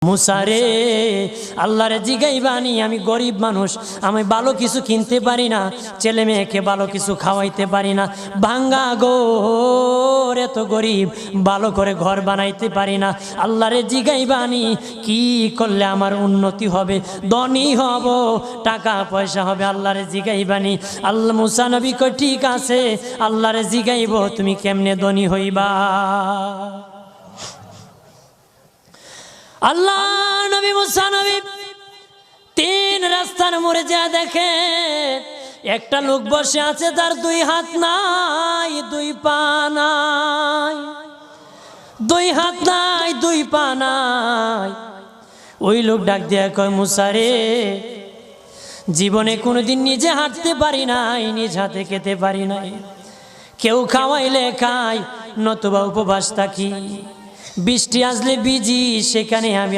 মুসারে আল্লাহরে জিগাইবানি, আমি গরিব মানুষ, আমি ভালো কিছু কিনতে পারি না, ছেলে মেয়েকে ভালো কিছু খাওয়াইতে পারি না, ভাঙ্গা ঘর, এত গরিব, ভালো করে ঘর বানাইতে পারি না। আল্লাহরে জিগাইবানি কি করলে আমার উন্নতি হবে, ধনী হব, টাকা পয়সা হবে। আল্লাহরে জিগাইবানি। আল্লাহ মুসা নবী কই ঠিক আছে, আল্লাহরে জিগাইব তুমি কেমনে ধনী হইবা। আল্লাহ নবী মুসা নবী তিন রাস্তার মোড়ে যা দেখে একটা লোক বসে আছে, তার দুই হাত নাই, দুই পা নাই, দুই হাত নাই, দুই পা নাই। ওই লোক ডাক দিয়া কয়, মুসা রে, জীবনে কোনোদিন নিজে হাঁটতে পারি নাই, নিজ হাতে খেতে পারি নাই, কেউ খাওয়াইলে খাই, নতুবা উপবাস থাকি, বৃষ্টি আসলে ভিজি, সেখানে আমি